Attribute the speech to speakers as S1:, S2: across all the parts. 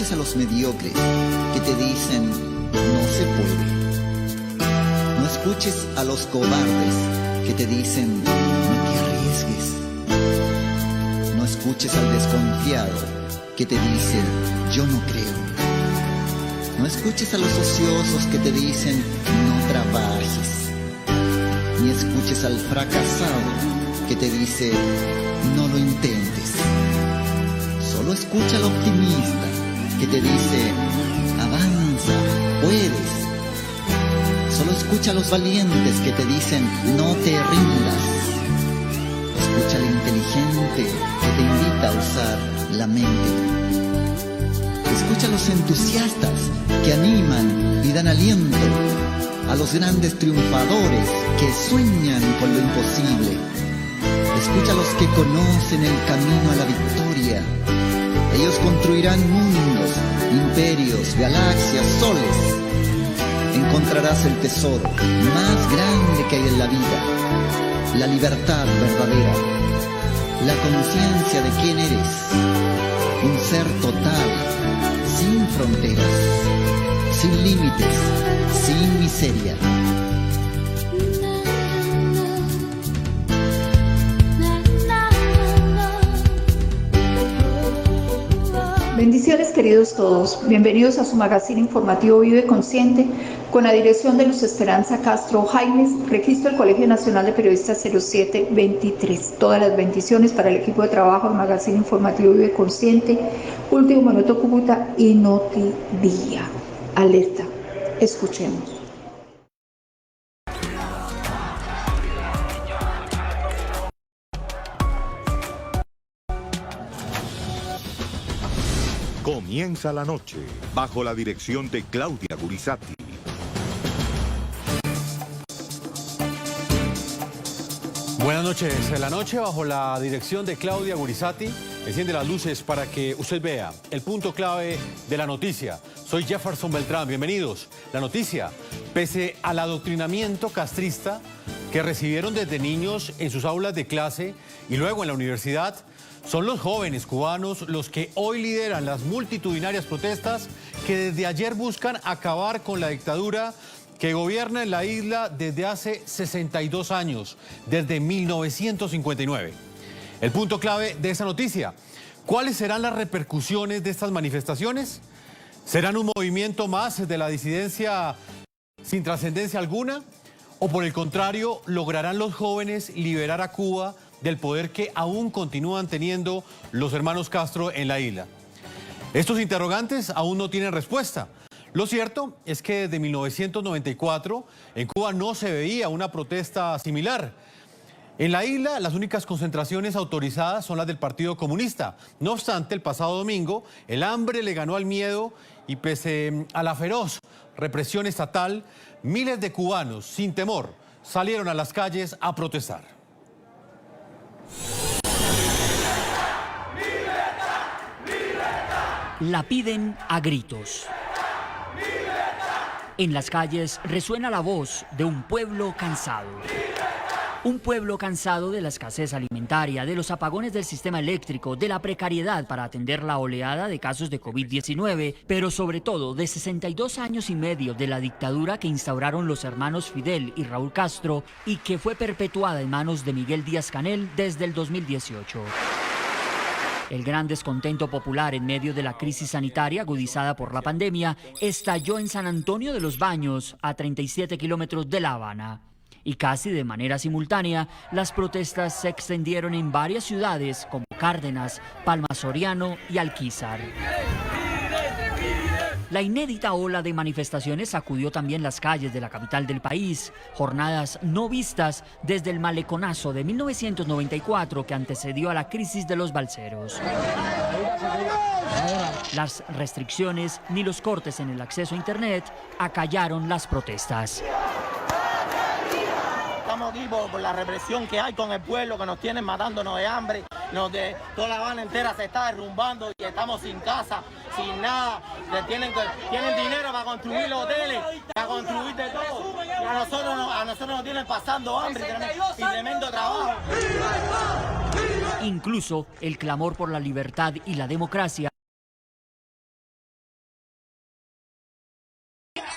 S1: escuches a los mediocres que te dicen no se puede. No escuches a los cobardes que te dicen no te arriesgues. No escuches al desconfiado que te dice yo no creo. No escuches a los ociosos que te dicen no trabajes. Ni escuches al fracasado que te dice no lo intentes. Solo escucha al optimista que te dice avanza, puedes. Solo escucha a los valientes que te dicen no te rindas. Escucha al inteligente que te invita a usar la mente. Escucha a los entusiastas que animan y dan aliento. A los grandes triunfadores que sueñan con lo imposible. Escucha a los que conocen el camino a la victoria. Ellos construirán mundos, imperios, galaxias, soles. Encontrarás el tesoro más grande que hay en la vida. La libertad verdadera. La conciencia de quién eres. Un ser total, sin fronteras, sin límites, sin miseria.
S2: Bendiciones, queridos todos. Bienvenidos a su magazine informativo Vive Consciente, con la dirección de Luz Esperanza Castro Jaimes, registro del Colegio Nacional de Periodistas 0723. Todas las bendiciones para el equipo de trabajo del magazine informativo Vive Consciente, Último Minuto Cúcuta y Notidía. Alerta. Escuchemos.
S3: Comienza la noche bajo la dirección de Claudia Gurizati.
S4: Buenas noches. En la noche bajo la dirección de Claudia Gurizati enciende las luces para que usted vea el punto clave de la noticia. Soy Jefferson Beltrán. Bienvenidos. La noticia: pese al adoctrinamiento castrista que recibieron desde niños en sus aulas de clase y luego en la universidad, son los jóvenes cubanos los que hoy lideran las multitudinarias protestas que desde ayer buscan acabar con la dictadura que gobierna en la isla desde hace 62 años, desde 1959. El punto clave de esa noticia: ¿cuáles serán las repercusiones de estas manifestaciones? ¿Serán un movimiento más de la disidencia sin trascendencia alguna? ¿O por el contrario, lograrán los jóvenes liberar a Cuba del poder que aún continúan teniendo los hermanos Castro en la isla? Estos interrogantes aún no tienen respuesta. Lo cierto es que desde 1994 en Cuba no se veía una protesta similar. En la isla las únicas concentraciones autorizadas son las del Partido Comunista. No obstante, el pasado domingo el hambre le ganó al miedo y pese a la feroz represión estatal, miles de cubanos sin temor salieron a las calles a protestar.
S5: La piden a gritos. En las calles resuena la voz de un pueblo cansado. Un pueblo cansado de la escasez alimentaria, de los apagones del sistema eléctrico, de la precariedad para atender la oleada de casos de COVID-19, pero sobre todo de 62 años y medio de la dictadura que instauraron los hermanos Fidel y Raúl Castro y que fue perpetuada en manos de Miguel Díaz-Canel desde el 2018. El gran descontento popular en medio de la crisis sanitaria agudizada por la pandemia estalló en San Antonio de los Baños, a 37 kilómetros de La Habana. Y casi de manera simultánea, las protestas se extendieron en varias ciudades como Cárdenas, Palma Soriano y Alquizar. La inédita ola de manifestaciones sacudió también las calles de la capital del país, jornadas no vistas desde el maleconazo de 1994 que antecedió a la crisis de los balseros. Las restricciones ni los cortes en el acceso a Internet acallaron las protestas.
S6: Estamos aquí por la represión que hay con el pueblo, que nos tienen matándonos de hambre, toda La Habana entera se está derrumbando y estamos sin casa, sin nada. Tienen dinero para construir los hoteles, para construir de todo. Y a nosotros nos tienen pasando hambre y tremendo trabajo.
S5: Incluso el clamor por la libertad y la democracia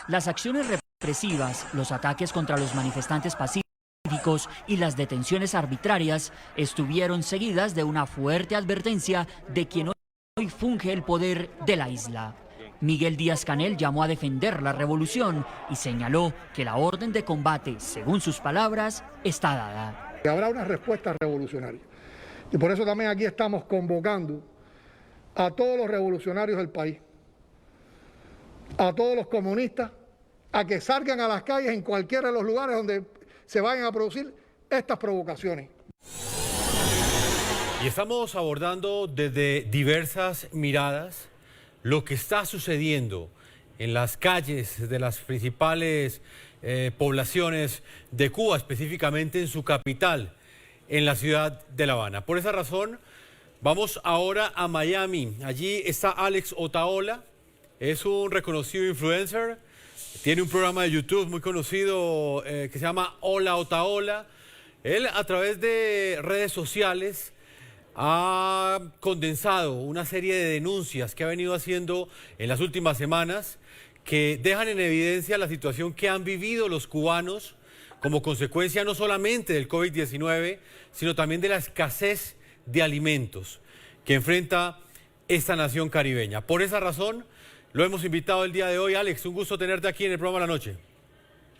S5: Las acciones represivas, los ataques contra los manifestantes pacíficos y las detenciones arbitrarias estuvieron seguidas de una fuerte advertencia de quien hoy funge el poder de la isla. Miguel Díaz-Canel llamó a defender la revolución y señaló que la orden de combate, según sus palabras, está dada.
S7: Habrá una respuesta revolucionaria. Y por eso también aquí estamos convocando a todos los revolucionarios del país, a todos los comunistas, a que salgan a las calles en cualquiera de los lugares donde se vayan a producir estas provocaciones.
S4: Y estamos abordando desde diversas miradas lo que está sucediendo en las calles de las principales poblaciones de Cuba, específicamente en su capital, en la ciudad de La Habana. Por esa razón, vamos ahora a Miami. Allí está Alex Otaola, es un reconocido influencer, tiene un programa de YouTube muy conocido que se llama Hola Otaola. Él, a través de redes sociales, ha condensado una serie de denuncias que ha venido haciendo en las últimas semanas que dejan en evidencia la situación que han vivido los cubanos como consecuencia no solamente del COVID-19, sino también de la escasez de alimentos que enfrenta esta nación caribeña. Por esa razón, lo hemos invitado el día de hoy. Alex, un gusto tenerte aquí en el programa de la noche.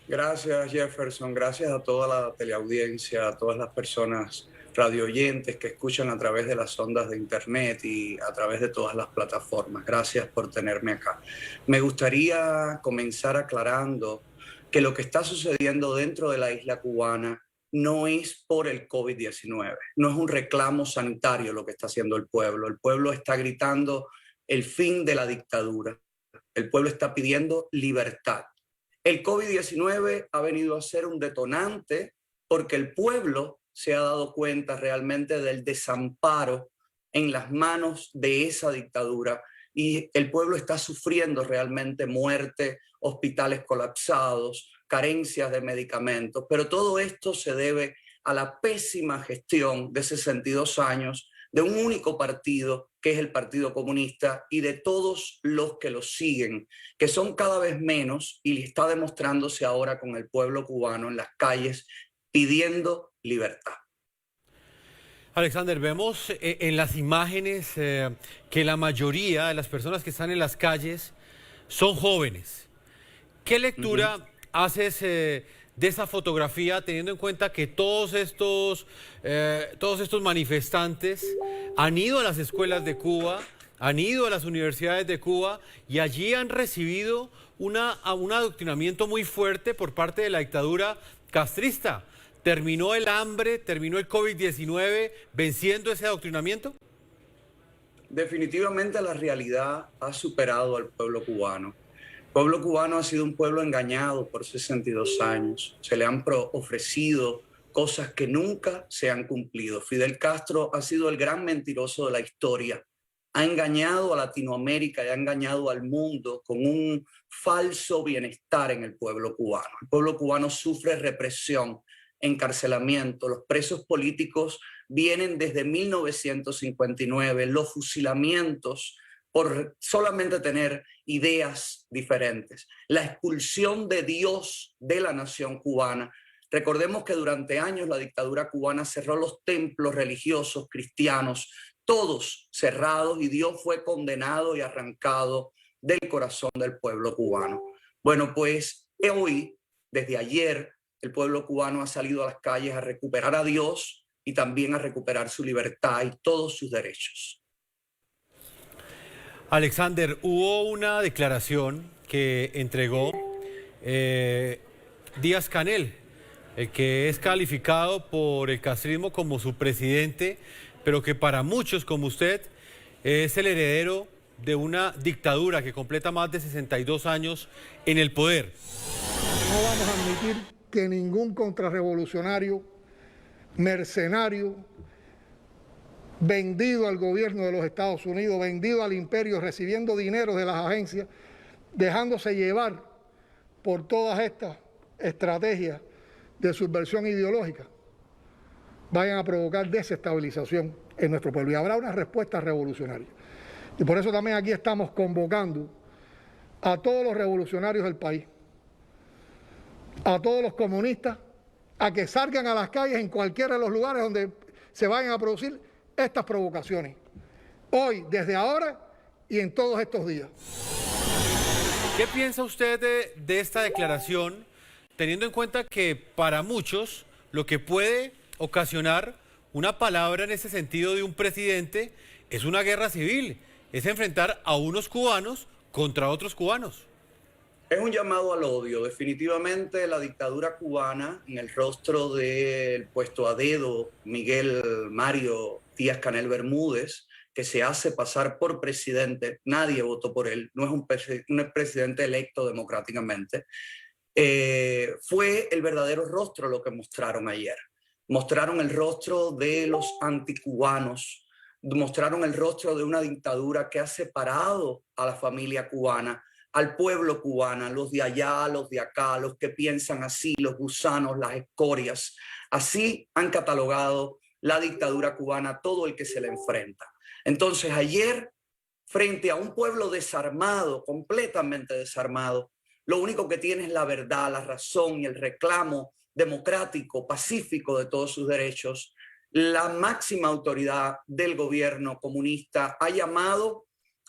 S8: Gracias, Jefferson. Gracias a toda la teleaudiencia, a todas las personas radioyentes que escuchan a través de las ondas de internet y a través de todas las plataformas. Gracias por tenerme acá. Me gustaría comenzar aclarando que lo que está sucediendo dentro de la isla cubana no es por el COVID-19, no es un reclamo sanitario lo que está haciendo el pueblo. El pueblo está gritando el fin de la dictadura. El pueblo está pidiendo libertad. El COVID-19 ha venido a ser un detonante porque el pueblo se ha dado cuenta realmente del desamparo en las manos de esa dictadura y el pueblo está sufriendo realmente muerte, hospitales colapsados, carencias de medicamentos, pero todo esto se debe a la pésima gestión de 62 años de un único partido, que es el Partido Comunista, y de todos los que lo siguen, que son cada vez menos y está demostrándose ahora con el pueblo cubano en las calles pidiendo libertad.
S4: Alexander, vemos en las imágenes que la mayoría de las personas que están en las calles son jóvenes. ¿Qué lectura haces de esa fotografía, teniendo en cuenta que todos estos manifestantes han ido a las escuelas de Cuba, han ido a las universidades de Cuba y allí han recibido un adoctrinamiento muy fuerte por parte de la dictadura castrista? ¿Terminó el hambre, terminó el COVID-19 venciendo ese adoctrinamiento?
S8: Definitivamente la realidad ha superado al pueblo cubano. El pueblo cubano ha sido un pueblo engañado por 62 años. Se le han ofrecido cosas que nunca se han cumplido. Fidel Castro ha sido el gran mentiroso de la historia. Ha engañado a Latinoamérica y ha engañado al mundo con un falso bienestar en el pueblo cubano. El pueblo cubano sufre represión, encarcelamiento. Los presos políticos vienen desde 1959, los fusilamientos por solamente tener ideas diferentes, la expulsión de Dios de la nación cubana. Recordemos que durante años la dictadura cubana cerró los templos religiosos cristianos, todos cerrados, y Dios fue condenado y arrancado del corazón del pueblo cubano. Bueno, pues hoy, desde ayer, el pueblo cubano ha salido a las calles a recuperar a Dios y también a recuperar su libertad y todos sus derechos.
S4: Alexander, hubo una declaración que entregó Díaz-Canel, el que es calificado por el castrismo como su presidente, pero que para muchos como usted es el heredero de una dictadura que completa más de 62 años en el poder.
S7: No vamos a admitir que ningún contrarrevolucionario, mercenario, vendido al gobierno de los Estados Unidos, vendido al imperio, recibiendo dinero de las agencias, dejándose llevar por todas estas estrategias de subversión ideológica, vayan a provocar desestabilización en nuestro pueblo. Y habrá una respuesta revolucionaria. Y por eso también aquí estamos convocando a todos los revolucionarios del país, a todos los comunistas a que salgan a las calles en cualquiera de los lugares donde se vayan a producir estas provocaciones. Hoy, desde ahora y en todos estos días.
S4: ¿Qué piensa usted de esta declaración, teniendo en cuenta que para muchos lo que puede ocasionar una palabra en ese sentido de un presidente es una guerra civil, es enfrentar a unos cubanos contra otros cubanos?
S8: Es un llamado al odio. Definitivamente la dictadura cubana, en el rostro del puesto a dedo Miguel Mario Díaz-Canel Bermúdez, que se hace pasar por presidente, nadie votó por él, no es un presidente electo democráticamente, fue el verdadero rostro lo que mostraron ayer. Mostraron el rostro de los anticubanos, mostraron el rostro de una dictadura que ha separado a la familia cubana, al pueblo cubano, los de allá, los de acá, los que piensan así, los gusanos, las escorias. Así han catalogado la dictadura cubana todo el que se le enfrenta. Entonces ayer, frente a un pueblo desarmado, completamente desarmado, lo único que tiene es la verdad, la razón y el reclamo democrático, pacífico de todos sus derechos. La máxima autoridad del gobierno comunista ha llamado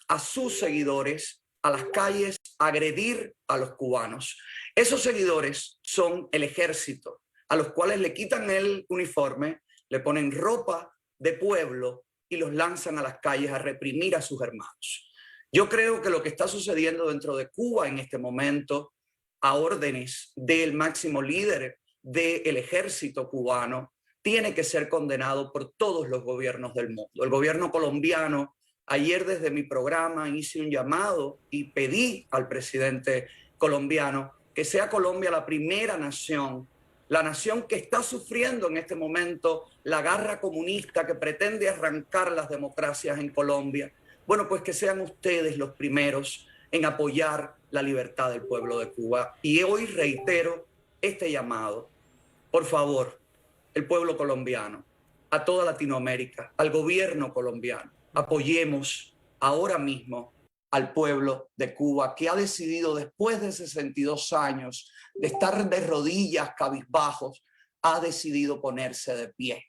S8: a sus seguidores a las calles a agredir a los cubanos. Esos seguidores son el ejército, a los cuales le quitan el uniforme, le ponen ropa de pueblo y los lanzan a las calles a reprimir a sus hermanos. Yo creo que lo que está sucediendo dentro de Cuba en este momento, a órdenes del máximo líder del ejército cubano, tiene que ser condenado por todos los gobiernos del mundo. El gobierno colombiano, ayer desde mi programa hice un llamado y pedí al presidente colombiano que sea Colombia la primera nación, la nación que está sufriendo en este momento la garra comunista que pretende arrancar las democracias en Colombia. Bueno, pues que sean ustedes los primeros en apoyar la libertad del pueblo de Cuba. Y hoy reitero este llamado. Por favor, el pueblo colombiano, a toda Latinoamérica, al gobierno colombiano, apoyemos ahora mismo al pueblo de Cuba, que ha decidido después de 62 años de estar de rodillas, cabizbajos, ha decidido ponerse de pie.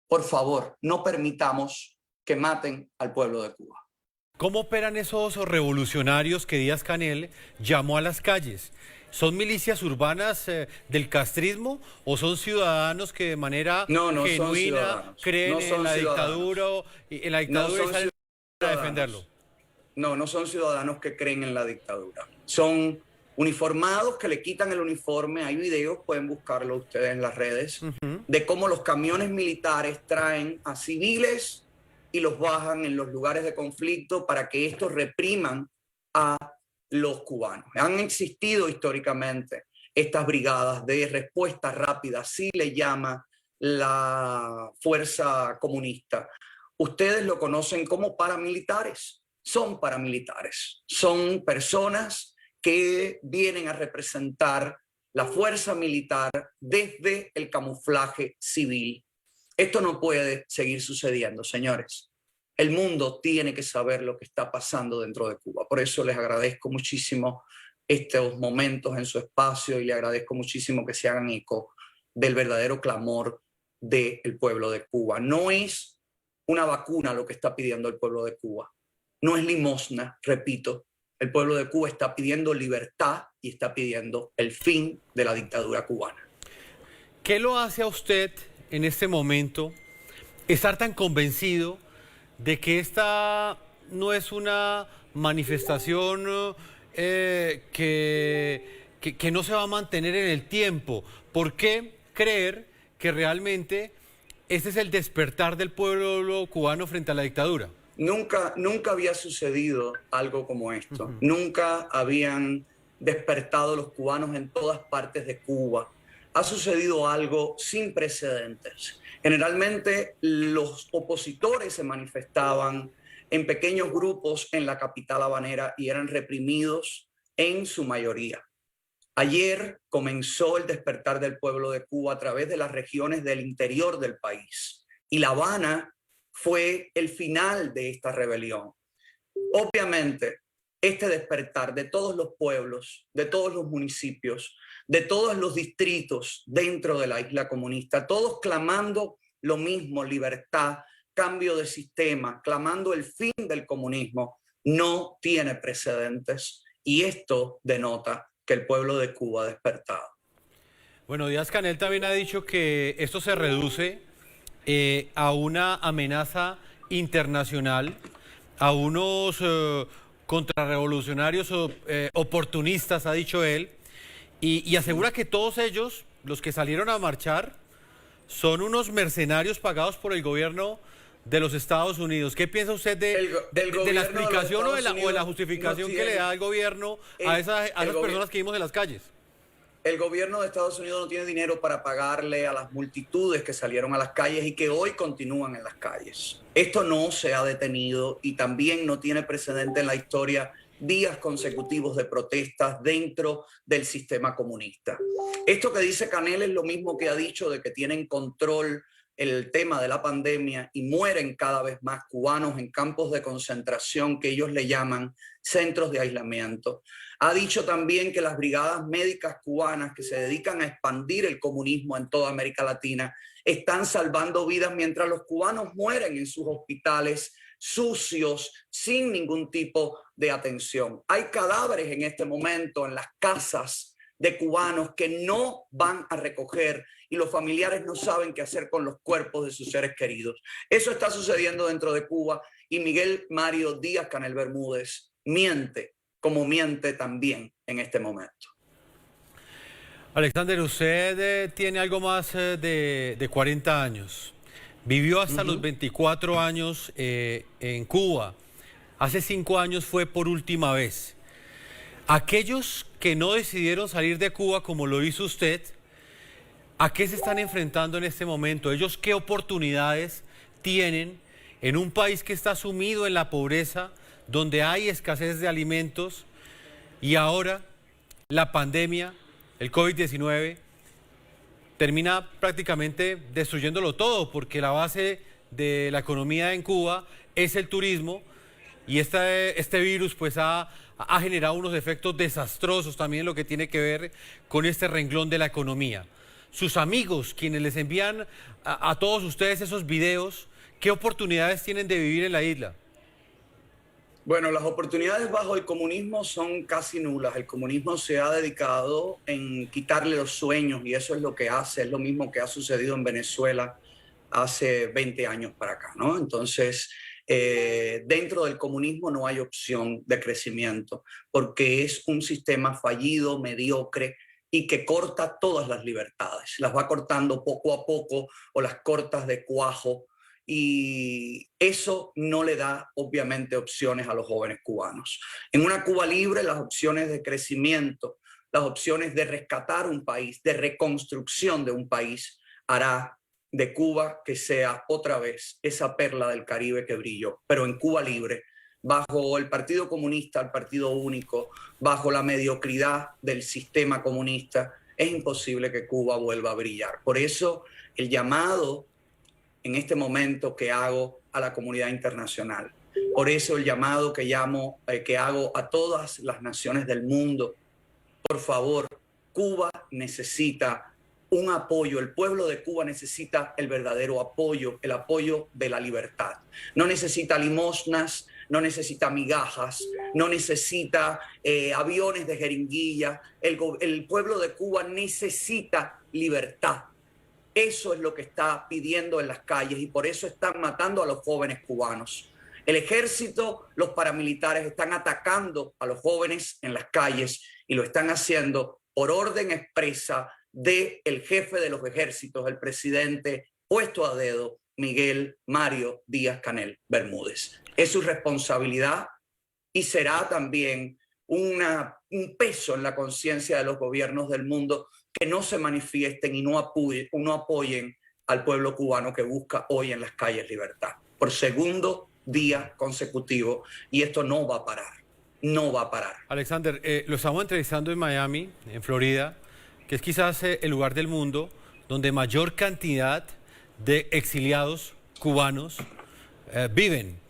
S8: Por favor, no permitamos que maten al pueblo de Cuba.
S4: ¿Cómo operan esos revolucionarios que Díaz-Canel llamó a las calles? ¿Son milicias urbanas del castrismo o son ciudadanos que de manera genuina creen en la dictadura y salen a defenderlo?
S8: No son ciudadanos que creen en la dictadura. Son uniformados que le quitan el uniforme. Hay videos, pueden buscarlo ustedes en las redes, de cómo los camiones militares traen a civiles y los bajan en los lugares de conflicto para que estos repriman a los cubanos. Han existido históricamente estas brigadas de respuesta rápida, así le llama la fuerza comunista. Ustedes lo conocen como paramilitares. Son paramilitares, son personas que vienen a representar la fuerza militar desde el camuflaje civil. Esto no puede seguir sucediendo, señores. El mundo tiene que saber lo que está pasando dentro de Cuba. Por eso les agradezco muchísimo estos momentos en su espacio y le agradezco muchísimo que se hagan eco del verdadero clamor del pueblo de Cuba. No es una vacuna lo que está pidiendo el pueblo de Cuba. No es limosna, repito. El pueblo de Cuba está pidiendo libertad y está pidiendo el fin de la dictadura cubana.
S4: ¿Qué lo hace a usted en este momento estar tan convencido de que esta no es una manifestación que no se va a mantener en el tiempo? ¿Por qué creer que realmente este es el despertar del pueblo cubano frente a la dictadura?
S8: Nunca había sucedido algo como esto. Nunca habían despertado los cubanos en todas partes de Cuba. Ha sucedido algo sin precedentes. Generalmente los opositores se manifestaban en pequeños grupos en la capital habanera y eran reprimidos en su mayoría. Ayer comenzó el despertar del pueblo de Cuba a través de las regiones del interior del país. Y La Habana fue el final de esta rebelión. Obviamente, este despertar de todos los pueblos, de todos los municipios, de todos los distritos dentro de la isla comunista, todos clamando lo mismo: libertad, cambio de sistema, clamando el fin del comunismo, no tiene precedentes, y esto denota que el pueblo de Cuba ha despertado.
S4: Bueno, Díaz-Canel también ha dicho que esto se reduce a una amenaza internacional, a unos contrarrevolucionarios oportunistas, ha dicho él, y asegura que todos ellos, los que salieron a marchar, son unos mercenarios pagados por el gobierno de los Estados Unidos. ¿Qué piensa usted de la explicación o de la justificación que le da el gobierno a esas personas que vimos en las calles?
S8: El gobierno de Estados Unidos no tiene dinero para pagarle a las multitudes que salieron a las calles y que hoy continúan en las calles. Esto no se ha detenido y también no tiene precedente en la historia días consecutivos de protestas dentro del sistema comunista. Esto que dice Canel es lo mismo que ha dicho de que tienen control el tema de la pandemia y mueren cada vez más cubanos en campos de concentración que ellos le llaman centros de aislamiento. Ha dicho también que las brigadas médicas cubanas que se dedican a expandir el comunismo en toda América Latina están salvando vidas mientras los cubanos mueren en sus hospitales sucios, sin ningún tipo de atención. Hay cadáveres en este momento en las casas de cubanos que no van a recoger y los familiares no saben qué hacer con los cuerpos de sus seres queridos. Eso está sucediendo dentro de Cuba y Miguel Mario Díaz-Canel Bermúdez miente, como miente también en este momento.
S4: Alexander, usted tiene algo más de 40 años. Vivió hasta los 24 años en Cuba. Hace 5 años fue por última vez. Aquellos que no decidieron salir de Cuba como lo hizo usted, ¿a qué se están enfrentando en este momento? ¿Ellos qué oportunidades tienen en un país que está sumido en la pobreza, donde hay escasez de alimentos y ahora la pandemia, el COVID-19, termina prácticamente destruyéndolo todo, porque la base de la economía en Cuba es el turismo y este virus pues ha generado unos efectos desastrosos también en lo que tiene que ver con este renglón de la economía? Sus amigos, quienes les envían a todos ustedes esos videos, ¿qué oportunidades tienen de vivir en la isla?
S8: Bueno, las oportunidades bajo el comunismo son casi nulas. El comunismo se ha dedicado en quitarle los sueños y eso es lo que hace, es lo mismo que ha sucedido en Venezuela hace 20 años para acá, ¿no? Entonces, dentro del comunismo no hay opción de crecimiento porque es un sistema fallido, mediocre y que corta todas las libertades. Las va cortando poco a poco o las cortas de cuajo. Y eso no le da, obviamente, opciones a los jóvenes cubanos. En una Cuba libre, las opciones de crecimiento, las opciones de rescatar un país, de reconstrucción de un país, hará de Cuba que sea otra vez esa perla del Caribe que brilló. Pero en Cuba libre, bajo el Partido Comunista, el Partido Único, bajo la mediocridad del sistema comunista, es imposible que Cuba vuelva a brillar. Por eso, el llamado en este momento que hago a la comunidad internacional. Por eso el llamado que hago a todas las naciones del mundo. Por favor, Cuba necesita un apoyo, el pueblo de Cuba necesita el verdadero apoyo, el apoyo de la libertad. No necesita limosnas, no necesita migajas, no necesita aviones de jeringuilla. El pueblo de Cuba necesita libertad. Eso es lo que está pidiendo en las calles y por eso están matando a los jóvenes cubanos. El ejército, los paramilitares están atacando a los jóvenes en las calles y lo están haciendo por orden expresa del jefe de los ejércitos, el presidente puesto a dedo, Miguel Mario Díaz-Canel Bermúdez. Es su responsabilidad y será también un peso en la conciencia de los gobiernos del mundo que no se manifiesten y no apoyen al pueblo cubano que busca hoy en las calles libertad. Por segundo día consecutivo, y esto no va a parar, no va a parar.
S4: Alexander, lo estamos entrevistando en Miami, en Florida, que es quizás el lugar del mundo donde mayor cantidad de exiliados cubanos viven.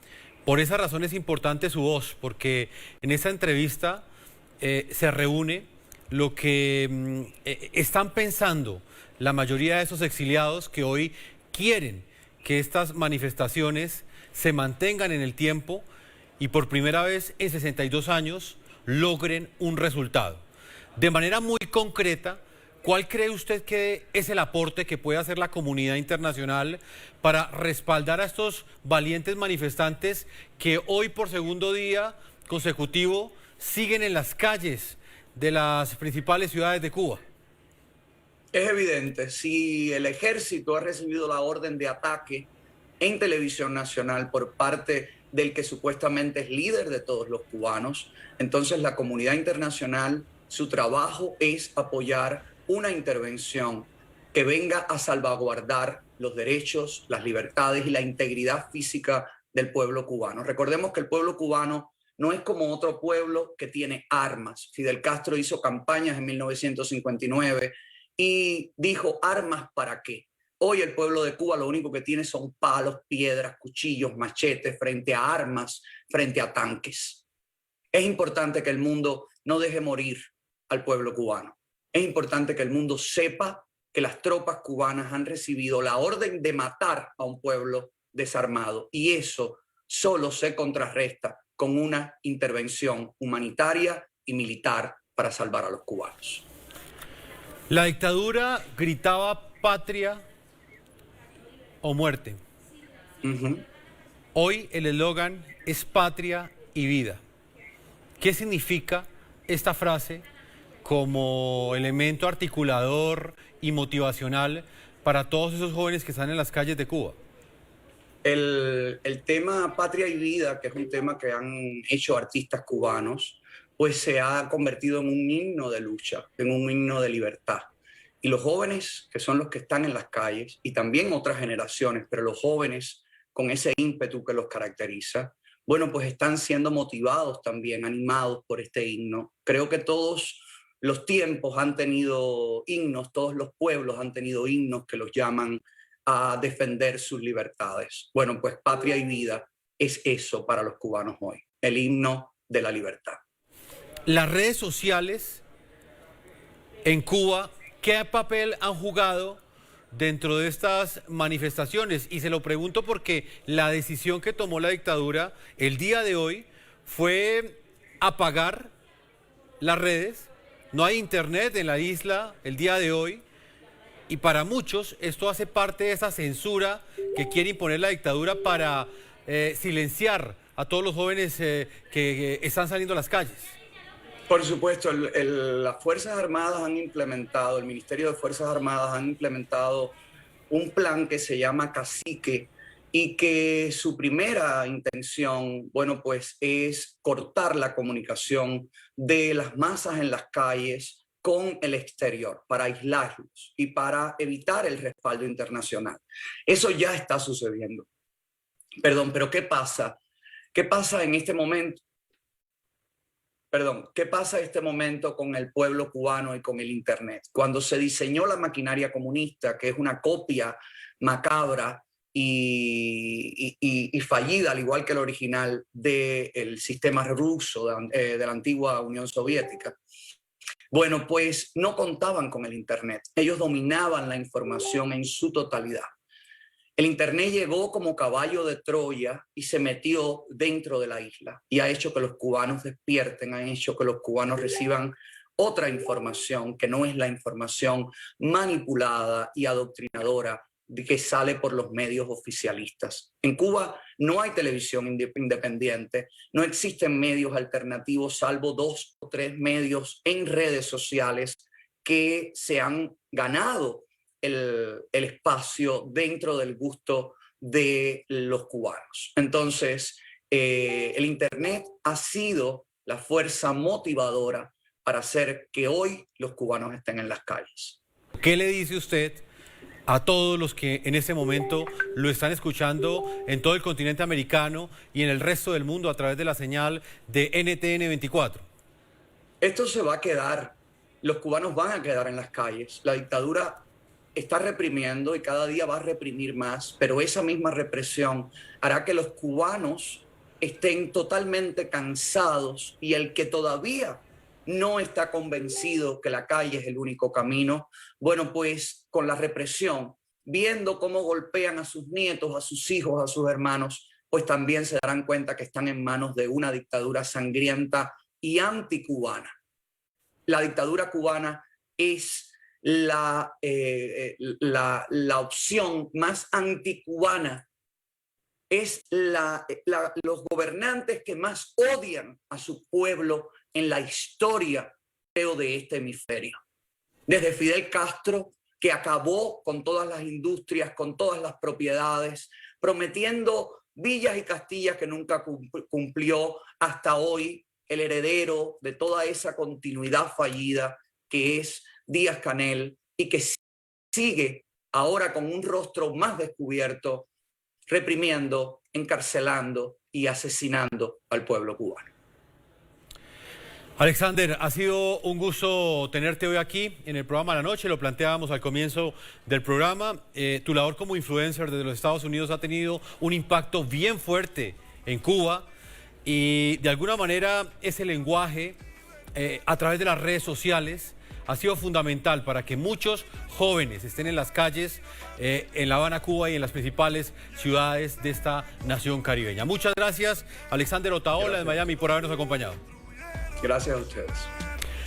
S4: Por esa razón es importante su voz, porque en esa entrevista se reúne lo que están pensando la mayoría de esos exiliados que hoy quieren que estas manifestaciones se mantengan en el tiempo y por primera vez en 62 años logren un resultado. De manera muy concreta, ¿cuál cree usted que es el aporte que puede hacer la comunidad internacional para respaldar a estos valientes manifestantes que hoy por segundo día consecutivo siguen en las calles de las principales ciudades de Cuba?
S8: Es evidente, si el ejército ha recibido la orden de ataque en televisión nacional por parte del que supuestamente es líder de todos los cubanos, entonces la comunidad internacional, su trabajo es apoyar una intervención que venga a salvaguardar los derechos, las libertades y la integridad física del pueblo cubano. Recordemos que el pueblo cubano no es como otro pueblo que tiene armas. Fidel Castro hizo campañas en 1959 y dijo, ¿armas para qué? Hoy el pueblo de Cuba lo único que tiene son palos, piedras, cuchillos, machetes frente a armas, frente a tanques. Es importante que el mundo no deje morir al pueblo cubano. Es importante que el mundo sepa que las tropas cubanas han recibido la orden de matar a un pueblo desarmado y eso solo se contrarresta con una intervención humanitaria y militar para salvar a los cubanos.
S4: La dictadura gritaba patria o muerte. Hoy el eslogan es patria y vida. ¿Qué significa esta frase como elemento articulador y motivacional para todos esos jóvenes que están en las calles de Cuba?
S8: El tema patria y vida, que es un tema que han hecho artistas cubanos, pues se ha convertido en un himno de lucha, en un himno de libertad. Y los jóvenes, que son los que están en las calles, y también otras generaciones, pero los jóvenes con ese ímpetu que los caracteriza, bueno, pues están siendo motivados también, animados por este himno. Creo que todos los tiempos han tenido himnos, todos los pueblos han tenido himnos que los llaman a defender sus libertades. Bueno, pues patria y vida es eso para los cubanos hoy, el himno de la libertad.
S4: Las redes sociales en Cuba, ¿qué papel han jugado dentro de estas manifestaciones? Y se lo pregunto porque la decisión que tomó la dictadura el día de hoy fue apagar las redes. No hay internet en la isla el día de hoy. Y para muchos esto hace parte de esa censura que quiere imponer la dictadura para silenciar a todos los jóvenes que están saliendo a las calles.
S8: Por supuesto, las Fuerzas Armadas han implementado, el Ministerio de Fuerzas Armadas han implementado un plan que se llama Cacique y que su primera intención, bueno, pues es cortar la comunicación de las masas en las calles con el exterior, para aislarlos y para evitar el respaldo internacional. Eso ya está sucediendo. Perdón, pero ¿qué pasa? ¿Qué pasa en este momento? ¿Qué pasa en este momento con el pueblo cubano y con el Internet? Cuando se diseñó la maquinaria comunista, que es una copia macabra y fallida, al igual que el original del sistema ruso de la antigua Unión Soviética, bueno, pues no contaban con el Internet. Ellos dominaban la información en su totalidad. El Internet llegó como caballo de Troya y se metió dentro de la isla y ha hecho que los cubanos despierten, ha hecho que los cubanos reciban otra información que no es la información manipulada y adoctrinadora que sale por los medios oficialistas. En Cuba no hay televisión independiente, no existen medios alternativos salvo 2 o 3 medios en redes sociales que se han ganado el espacio dentro del gusto de los cubanos. Entonces, el Internet ha sido la fuerza motivadora para hacer que hoy los cubanos estén en las calles.
S4: ¿Qué le dice usted a todos los que en este momento lo están escuchando en todo el continente americano y en el resto del mundo a través de la señal de NTN 24?
S8: Esto se va a quedar, los cubanos van a quedar en las calles. La dictadura está reprimiendo y cada día va a reprimir más, pero esa misma represión hará que los cubanos estén totalmente cansados y el que todavía no está convencido que la calle es el único camino, bueno, pues con la represión, viendo cómo golpean a sus nietos, a sus hijos, a sus hermanos, pues también se darán cuenta que están en manos de una dictadura sangrienta y anticubana. La dictadura cubana es la opción más anticubana, es los gobernantes que más odian a su pueblo en la historia, creo, de este hemisferio. Desde Fidel Castro, que acabó con todas las industrias, con todas las propiedades, prometiendo villas y castillas que nunca cumplió, hasta hoy el heredero de toda esa continuidad fallida que es Díaz-Canel, y que sigue ahora con un rostro más descubierto, reprimiendo, encarcelando y asesinando al pueblo cubano.
S4: Alexander, ha sido un gusto tenerte hoy aquí en el programa La Noche. Lo planteábamos al comienzo del programa. Tu labor como influencer desde los Estados Unidos ha tenido un impacto bien fuerte en Cuba, y de alguna manera ese lenguaje a través de las redes sociales ha sido fundamental para que muchos jóvenes estén en las calles en La Habana, Cuba, y en las principales ciudades de esta nación caribeña. Muchas gracias, Alexander Otaola, de Miami, por habernos acompañado.
S8: Gracias a ustedes.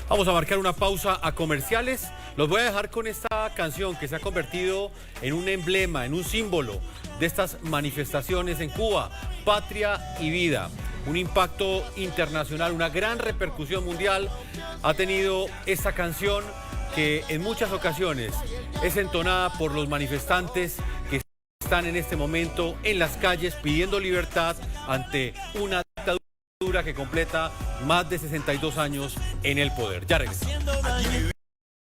S4: Vamos a marcar una pausa a comerciales. Los voy a dejar con esta canción que se ha convertido en un emblema, en un símbolo de estas manifestaciones en Cuba, Patria y Vida. Un impacto internacional, una gran repercusión mundial ha tenido esta canción, que en muchas ocasiones es entonada por los manifestantes que están en este momento en las calles pidiendo libertad ante una dictadura que completa más de 62 años en el poder. Ya regresamos.
S9: Aquí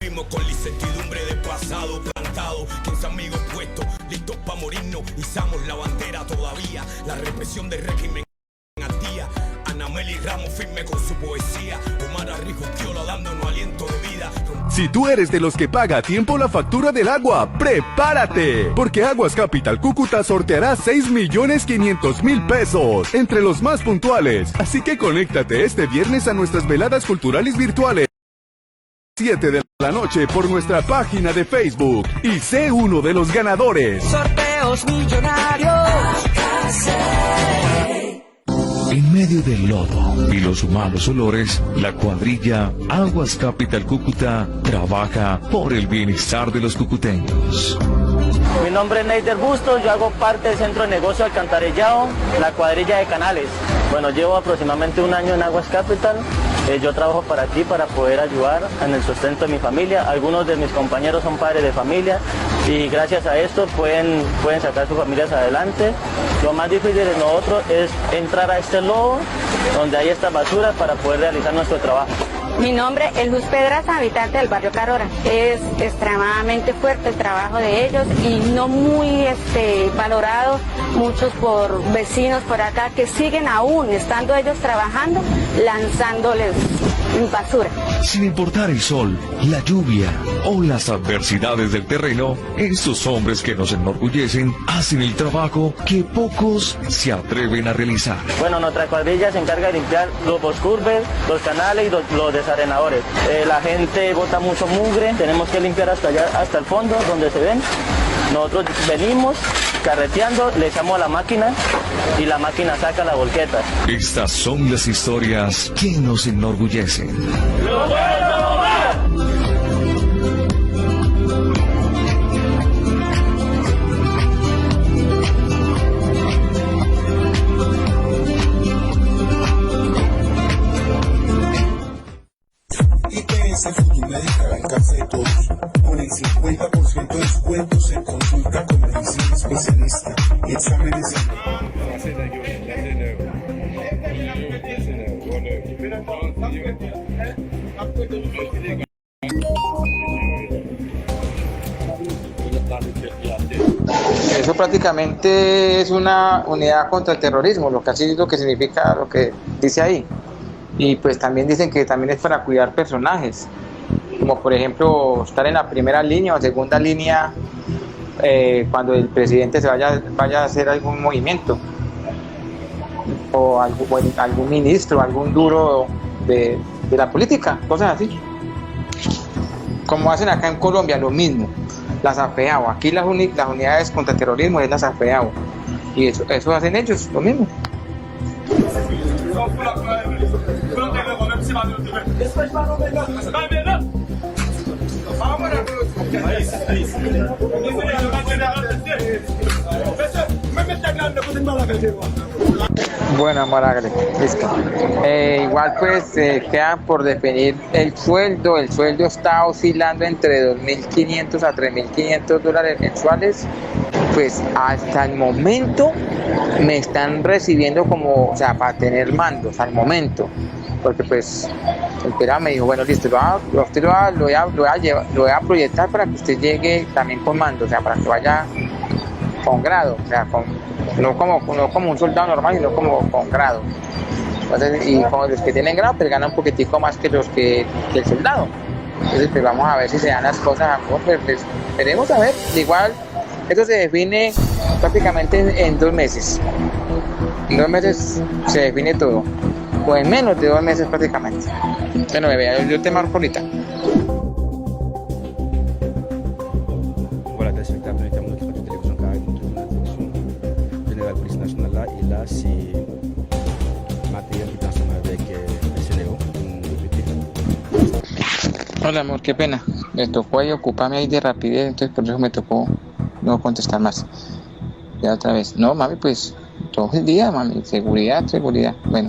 S9: vivimos con la incertidumbre del pasado plantado, 15 amigos puestos, listos para morirnos, izamos la bandera todavía, la represión del régimen al día. Ana Meli Ramos firme con su poesía, Omar Arrijuquiola dándonos aliento de vida.
S10: Si tú eres de los que paga a tiempo la factura del agua, ¡prepárate! Porque Aguas Capital Cúcuta sorteará 6.500.000 pesos entre los más puntuales. Así que conéctate este viernes a nuestras veladas culturales virtuales 7 de la noche por nuestra página de Facebook y sé uno de los ganadores.
S11: Sorteos millonarios.
S12: En medio del lodo y los malos olores, la cuadrilla Aguas Capital Cúcuta trabaja por el bienestar de los cucuteños.
S13: Mi nombre es Neider Bustos, yo hago parte del Centro de Negocio Alcantarillado, la cuadrilla de Canales. Bueno, llevo aproximadamente un año en Aguas Capital. Yo trabajo para aquí para poder ayudar en el sustento de mi familia. Algunos de mis compañeros son padres de familia y gracias a esto pueden sacar sus familias adelante. Lo más difícil de nosotros es entrar a este lodo donde hay esta basura para poder realizar nuestro trabajo.
S14: Mi nombre es Luz Pedraza, habitante del barrio Carora. Es extremadamente fuerte el trabajo de ellos y no muy valorado muchos por vecinos por acá que siguen aún, estando ellos trabajando, lanzándoles basura.
S12: Sin importar el sol, la lluvia o las adversidades del terreno, estos hombres que nos enorgullecen hacen el trabajo que pocos se atreven a realizar.
S13: Bueno, nuestra cuadrilla se encarga de limpiar los boscurbes, los canales y los desarenadores. La gente bota mucho mugre, tenemos que limpiar hasta allá, hasta el fondo donde se ven. Nosotros venimos carreteando, le echamos a la máquina y la máquina saca la volqueta.
S12: Estas son las historias que nos enorgullecen.
S9: ¡Lo bueno va!
S15: IPS Medical alcance de todos, con el 50% de descuentos en consulta con medicina especialista y exámenes
S16: Eso prácticamente es una unidad contra el terrorismo, lo que así es lo que significa lo que dice ahí. Y pues también dicen que también es para cuidar personajes, como por ejemplo estar en la primera línea o segunda línea cuando el presidente se vaya a hacer algún movimiento. o algún ministro, algún duro de la política, cosas así. Como hacen acá en Colombia, lo mismo, las AFEAO. Aquí las unidades contra terrorismo es las AFEAO. Y eso hacen ellos, lo mismo. Bueno, Moragre, igual pues queda por definir el sueldo. El sueldo está oscilando entre $2.500 a $3.500 mensuales. Pues hasta el momento me están recibiendo como, o sea, para tener mandos al momento, porque pues el pelado me dijo, bueno, listo, lo voy a proyectar para que usted llegue también con mando, o sea, para que vaya con grado, o sea, no como un soldado normal, sino como con grado. Entonces, y con los que tienen grado, pues ganan un poquitico más que el soldado. Entonces, pues vamos a ver si se dan las cosas, pues esperemos a ver. Igual, esto se define prácticamente en 2 meses. En 2 meses se define todo, o en menos de 2 meses prácticamente. Bueno, bebé, yo te marco ahorita.
S17: Voilà, téléspectateurs, notamment notre radio télévision Carré, nous trouvons la direction générale de la police nationale là, et là c'est matériel qui est ensemble avec le CNO,
S16: Hola amor, qué pena, me tocó ahí ocuparme ahí de rapidez, entonces por eso me tocó no contestar más. Ya otra vez, no mami, pues todo el día mami, seguridad, bueno.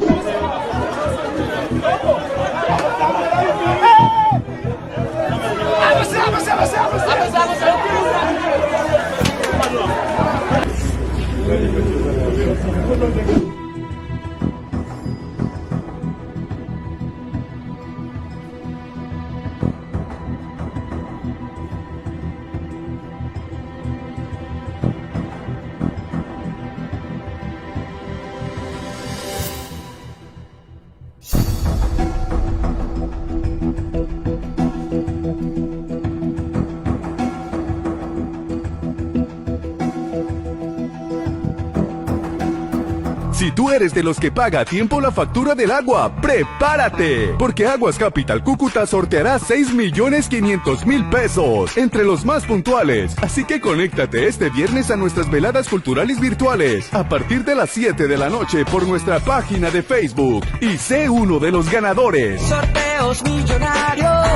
S10: Si tú eres de los que paga a tiempo la factura del agua, ¡prepárate! Porque Aguas Capital Cúcuta sorteará 6.500.000 pesos entre los más puntuales. Así que conéctate este viernes a nuestras veladas culturales virtuales a partir de las 7 de la noche por nuestra página de Facebook y sé uno de los ganadores.
S11: Sorteos millonarios.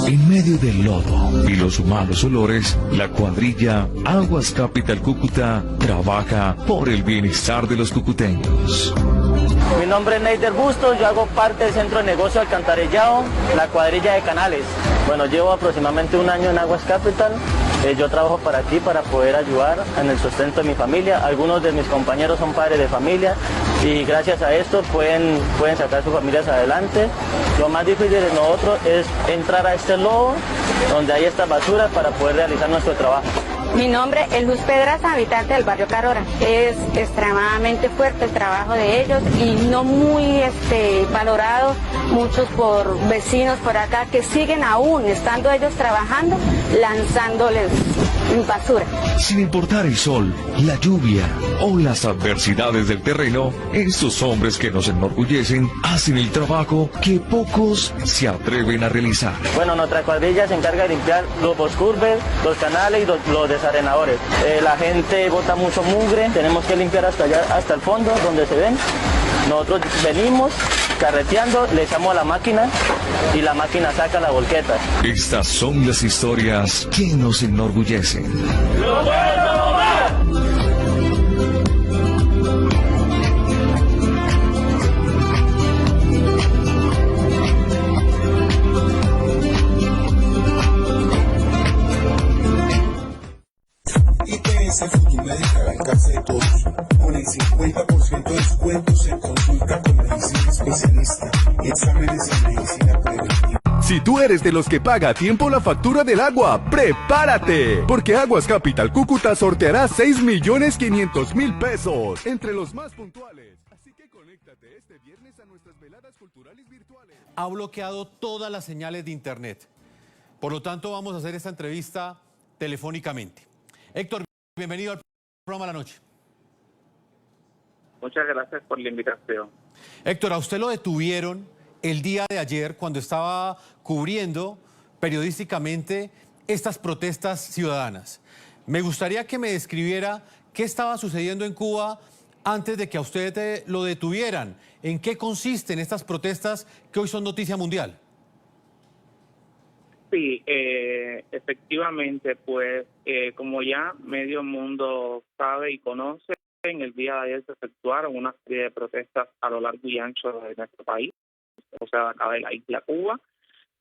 S12: En medio del lodo y los malos olores, la cuadrilla Aguas Capital Cúcuta trabaja por el bienestar de los cucuteños.
S13: Mi nombre es Neider Bustos, yo hago parte del Centro de Negocio Alcantarillado, la cuadrilla de Canales. Bueno, llevo aproximadamente 1 año en Aguas Capital. Yo trabajo para aquí para poder ayudar en el sustento de mi familia. Algunos de mis compañeros son padres de familia y gracias a esto pueden sacar sus familias adelante. Lo más difícil de nosotros es entrar a este lodo donde hay esta basura para poder realizar nuestro trabajo.
S14: Mi nombre es Luz Pedraza, habitante del barrio Carora. Es extremadamente fuerte el trabajo de ellos y no muy valorado muchos por vecinos por acá que siguen aún, estando ellos trabajando, lanzándoles basura.
S12: Sin importar el sol, la lluvia o las adversidades del terreno, estos hombres que nos enorgullecen hacen el trabajo que pocos se atreven a realizar.
S13: Bueno, nuestra cuadrilla se encarga de limpiar los boscurbes, los canales y los desarenadores. La gente bota mucho mugre, tenemos que limpiar hasta allá, hasta el fondo donde se ven. Nosotros venimos carreteando, le echamos a la máquina y la máquina saca la volqueta.
S12: Estas son las historias que nos enorgullecen.
S15: IPS Futumédica al alcance de todos, con el 50% de descuentos en consulta con medicina especialista y exámenes en medicina preventiva.
S10: Si tú eres de los que paga a tiempo la factura del agua, ¡prepárate! Porque Aguas Capital Cúcuta sorteará 6.500.000 pesos entre los más puntuales. Así que conéctate este viernes a nuestras veladas culturales virtuales.
S4: Ha bloqueado todas las señales de internet. Por lo tanto, vamos a hacer esta entrevista telefónicamente. Héctor, bienvenido al programa de la noche.
S18: Muchas gracias por la invitación.
S4: Héctor, a usted lo detuvieron el día de ayer cuando estaba cubriendo periodísticamente estas protestas ciudadanas. Me gustaría que me describiera qué estaba sucediendo en Cuba antes de que a usted lo detuvieran. ¿En qué consisten estas protestas que hoy son noticia mundial?
S18: Sí, efectivamente, pues como ya medio mundo sabe y conoce, en el día de ayer se efectuaron una serie de protestas a lo largo y ancho de nuestro país, o sea, acá de la isla Cuba.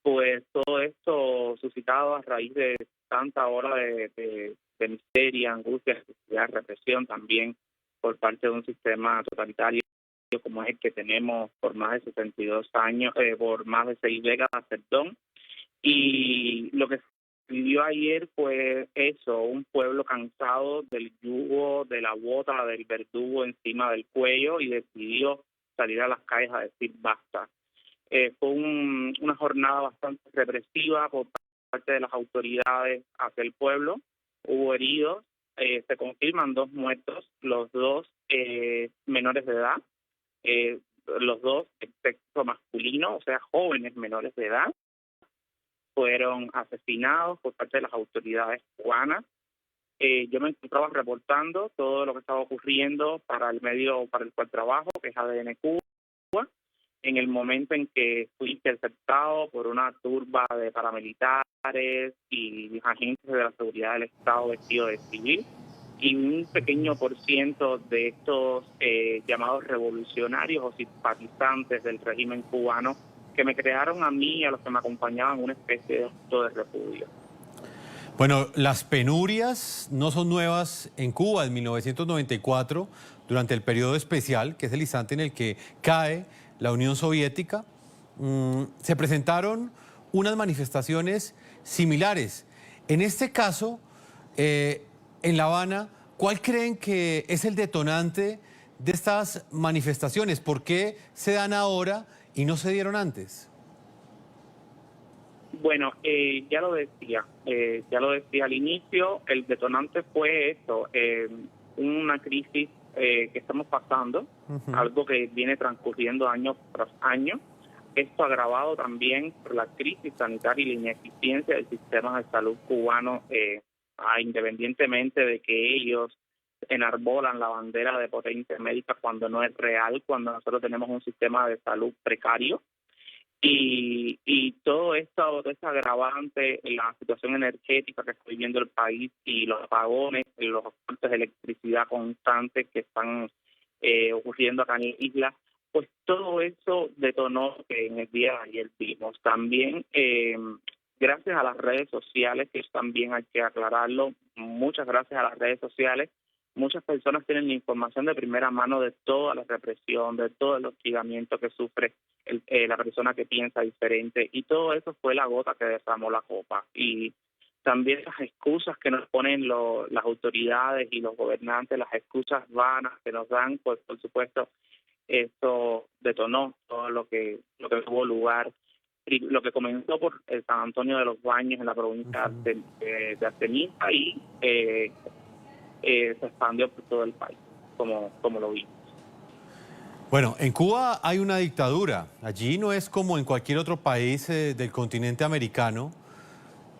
S18: Pues todo esto suscitado a raíz de tanta hora de miseria, angustia, necesidad, represión también por parte de un sistema totalitario como es el que tenemos por más de 62 años, por más de 6 décadas, perdón. Y lo que se vivió ayer fue eso, un pueblo cansado del yugo, de la bota, del verdugo encima del cuello y decidió salir a las calles a decir basta. Fue una jornada bastante represiva por parte de las autoridades hacia el pueblo. Hubo heridos, se confirman 2 muertos, los 2 menores de edad, los 2 de sexo masculino, o sea, jóvenes menores de edad, fueron asesinados por parte de las autoridades cubanas. Yo me encontraba reportando todo lo que estaba ocurriendo para el medio para el cual trabajo, que es ADN Cuba, en el momento en que fui interceptado por una turba de paramilitares y agentes de la seguridad del Estado vestidos de civil, y un pequeño por ciento de estos llamados revolucionarios o simpatizantes del régimen cubano que me crearon a mí y a los que me acompañaban una especie de acto de repudio.
S4: Bueno, las penurias no son nuevas en Cuba. En 1994, durante el periodo especial, que es el instante en el que cae la Unión Soviética, se presentaron unas manifestaciones similares. En este caso, en La Habana, ¿cuál creen que es el detonante de estas manifestaciones? ¿Por qué se dan ahora y no se dieron antes?
S18: Bueno, ya lo decía al inicio, el detonante fue esto, una crisis que estamos pasando, algo que viene transcurriendo año tras año. Esto agravado también por la crisis sanitaria y la ineficiencia del sistema de salud cubano, independientemente de que ellos enarbolan la bandera de potencia médica cuando no es real, cuando nosotros tenemos un sistema de salud precario. Y todo esto, este agravante, la situación energética que está viviendo el país y los apagones, los cortes de electricidad constantes que están ocurriendo acá en la isla, pues todo eso detonó que en el día de ayer vimos. También, gracias a las redes sociales, que también hay que aclararlo, muchas gracias a las redes sociales, muchas personas tienen la información de primera mano de toda la represión, de todo el hostigamiento que sufre la persona que piensa diferente, y todo eso fue la gota que derramó la copa. Y también las excusas que nos ponen las autoridades y los gobernantes, las excusas vanas que nos dan, pues por supuesto esto detonó todo lo que tuvo lugar. Y lo que comenzó por el San Antonio de los Baños en la provincia de Artemisa y se expandió por todo el país, como lo vimos.
S4: Bueno, en Cuba hay una dictadura. Allí no es como en cualquier otro país del continente americano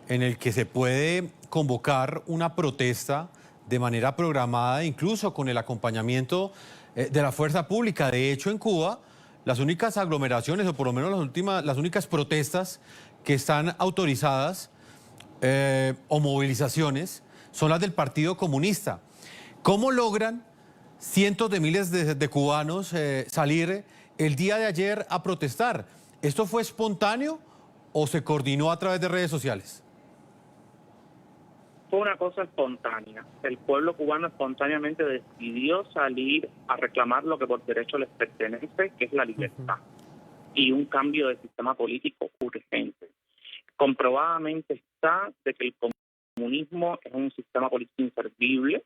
S4: en el que se puede convocar una protesta de manera programada, incluso con el acompañamiento de la fuerza pública. De hecho, en Cuba, las únicas aglomeraciones, o por lo menos las únicas protestas que están autorizadas o movilizaciones, son las del Partido Comunista. ¿Cómo logran cientos de miles de cubanos salir el día de ayer a protestar? ¿Esto fue espontáneo o se coordinó a través de redes sociales?
S18: Fue una cosa espontánea. El pueblo cubano espontáneamente decidió salir a reclamar lo que por derecho les pertenece, que es la libertad, y un cambio de sistema político urgente. Comprobadamente está de que el comunismo es un sistema político inservible,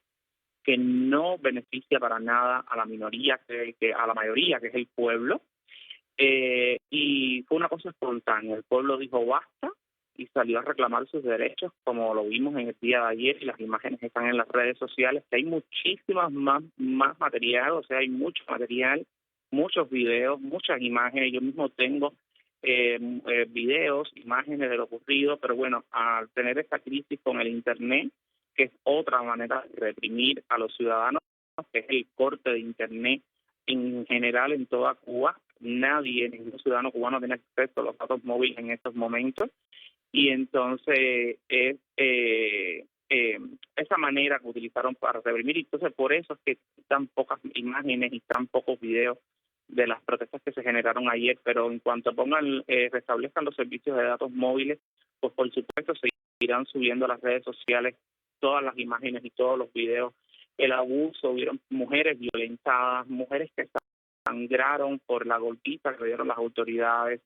S18: que no beneficia para nada a la minoría, a la mayoría, que es el pueblo. Y fue una cosa espontánea. El pueblo dijo basta y salió a reclamar sus derechos, como lo vimos en el día de ayer, y las imágenes están en las redes sociales, que hay muchísimas más material, o sea, hay mucho material, muchos videos, muchas imágenes. Yo mismo tengo videos, imágenes de lo ocurrido, pero bueno, al tener esta crisis con el Internet, que es otra manera de reprimir a los ciudadanos, que es el corte de Internet en general en toda Cuba, ningún ciudadano cubano tiene acceso a los datos móviles en estos momentos, y entonces es esa manera que utilizaron para reprimir. Entonces por eso es que tan pocas imágenes y tan pocos videos de las protestas que se generaron ayer, pero en cuanto restablezcan los servicios de datos móviles, pues por supuesto seguirán subiendo a las redes sociales todas las imágenes y todos los videos. El abuso, hubieron mujeres violentadas, mujeres que sangraron por la golpiza que le dieron las autoridades.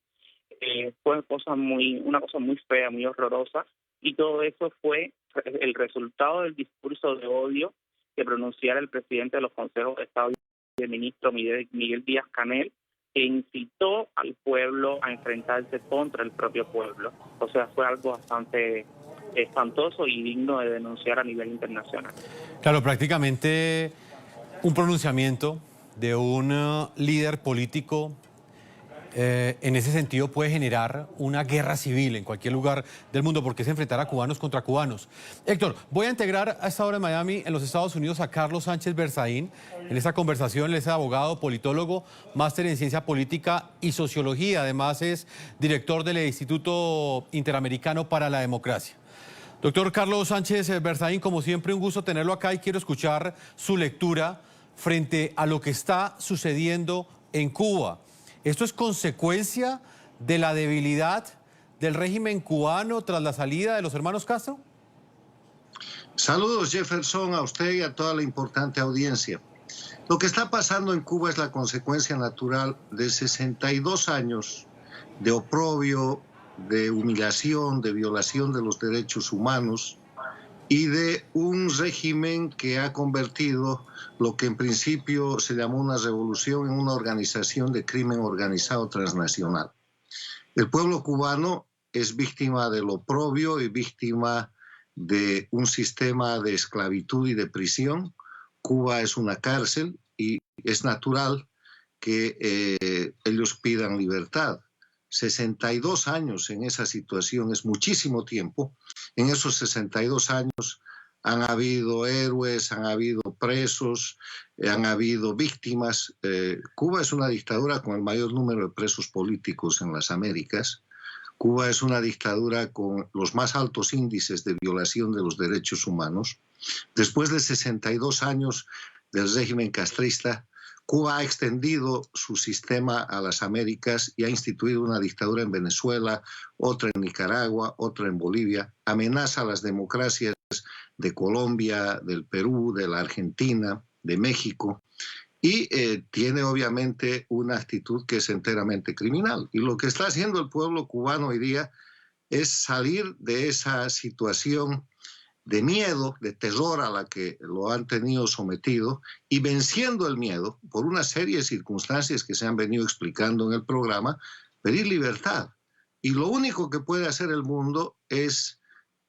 S18: Fue una cosa muy fea, muy horrorosa, y todo eso fue el resultado del discurso de odio que pronunciara el presidente de los consejos de Estado y el ministro Miguel Díaz-Canel, que incitó al pueblo a enfrentarse contra el propio pueblo. O sea, fue algo bastante espantoso y digno de denunciar a nivel internacional.
S4: Claro, prácticamente un pronunciamiento de un líder político en ese sentido puede generar una guerra civil en cualquier lugar del mundo, porque es enfrentar a cubanos contra cubanos. Héctor, voy a integrar a esta hora en Miami, en los Estados Unidos, a Carlos Sánchez Berzaín. En esta conversación él es abogado, politólogo, máster en ciencia política y sociología. Además es director del Instituto Interamericano para la Democracia. Doctor Carlos Sánchez Berzaín, como siempre, un gusto tenerlo acá y quiero escuchar su lectura frente a lo que está sucediendo en Cuba. ¿Esto es consecuencia de la debilidad del régimen cubano tras la salida de los hermanos Castro?
S19: Saludos, Jefferson, a usted y a toda la importante audiencia. Lo que está pasando en Cuba es la consecuencia natural de 62 años de oprobio, de humillación, de violación de los derechos humanos y de un régimen que ha convertido lo que en principio se llamó una revolución en una organización de crimen organizado transnacional. El pueblo cubano es víctima del oprobio y víctima de un sistema de esclavitud y de prisión. Cuba es una cárcel y es natural que ellos pidan libertad. 62 años en esa situación es muchísimo tiempo. En esos 62 años han habido héroes, han habido presos, han habido víctimas. Cuba es una dictadura con el mayor número de presos políticos en las Américas. Cuba es una dictadura con los más altos índices de violación de los derechos humanos. Después de 62 años del régimen castrista, Cuba ha extendido su sistema a las Américas y ha instituido una dictadura en Venezuela, otra en Nicaragua, otra en Bolivia. Amenaza a las democracias de Colombia, del Perú, de la Argentina, de México. Y tiene obviamente una actitud que es enteramente criminal. Y lo que está haciendo el pueblo cubano hoy día es salir de esa situación de miedo, de terror a la que lo han tenido sometido, y venciendo el miedo por una serie de circunstancias que se han venido explicando en el programa, pedir libertad. Y lo único que puede hacer el mundo es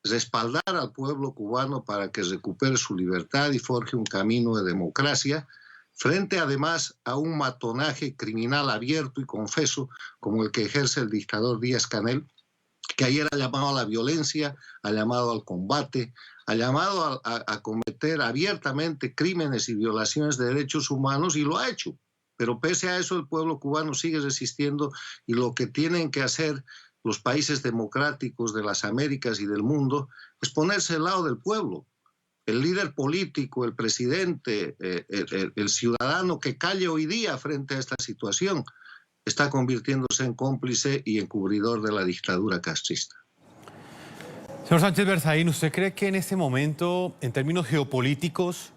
S19: respaldar al pueblo cubano para que recupere su libertad y forje un camino de democracia, frente además a un matonaje criminal abierto y confeso como el que ejerce el dictador Díaz-Canel, que ayer ha llamado a la violencia, ha llamado al combate, ha llamado a cometer abiertamente crímenes y violaciones de derechos humanos, y lo ha hecho. Pero pese a eso el pueblo cubano sigue resistiendo, y lo que tienen que hacer los países democráticos de las Américas y del mundo es ponerse al lado del pueblo. El líder político, el presidente, el ciudadano que calle hoy día frente a esta situación está convirtiéndose en cómplice y encubridor de la dictadura castrista.
S4: Señor Sánchez Berzaín, ¿usted cree que en este momento, en términos geopolíticos,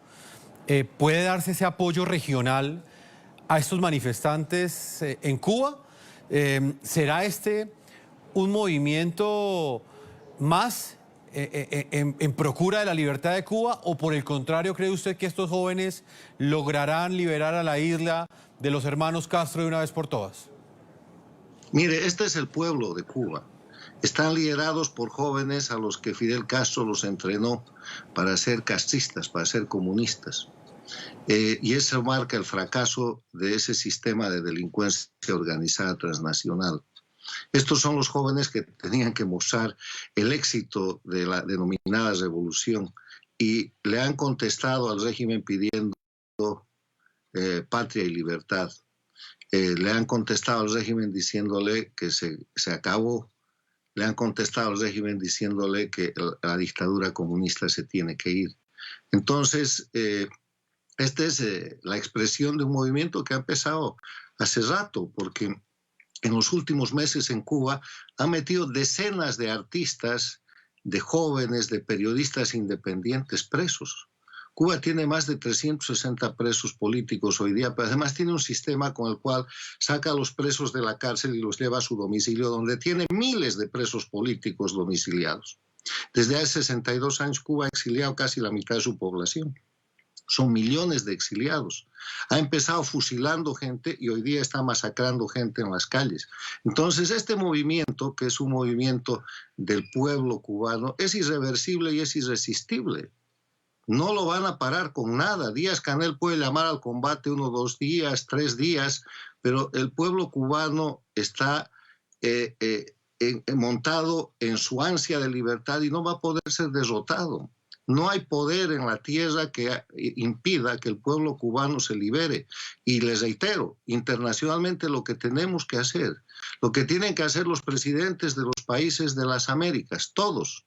S4: puede darse ese apoyo regional a estos manifestantes en Cuba? ¿Será este un movimiento más en procura de la libertad de Cuba, o por el contrario, cree usted que estos jóvenes lograrán liberar a la isla de los hermanos Castro de una vez por todas?
S19: Mire, este es el pueblo de Cuba. están liderados por jóvenes a los que Fidel Castro los entrenó para ser castristas, para ser comunistas. Y eso marca el fracaso de ese sistema de delincuencia organizada transnacional. Estos son los jóvenes que tenían que mostrar el éxito de la denominada revolución y le han contestado al régimen pidiendo patria y libertad. Le han contestado al régimen diciéndole que se acabó. Le han contestado al régimen diciéndole que la dictadura comunista se tiene que ir. Entonces, esta es la expresión de un movimiento que ha empezado hace rato, porque en los últimos meses en Cuba ha metido decenas de artistas, de jóvenes, de periodistas independientes presos. Cuba tiene más de 360 presos políticos hoy día, pero además tiene un sistema con el cual saca a los presos de la cárcel y los lleva a su domicilio, donde tiene miles de presos políticos domiciliados. Desde hace 62 años Cuba ha exiliado casi la mitad de su población. Son millones de exiliados. Ha empezado fusilando gente y hoy día está masacrando gente en las calles. Entonces, este movimiento, que es un movimiento del pueblo cubano, es irreversible y es irresistible. No lo van a parar con nada. Díaz-Canel puede llamar al combate 1, 2 días, 3 días, pero el pueblo cubano está montado en su ansia de libertad y no va a poder ser derrotado. No hay poder en la tierra que impida que el pueblo cubano se libere. Y les reitero, internacionalmente lo que tenemos que hacer, lo que tienen que hacer los presidentes de los países de las Américas, todos,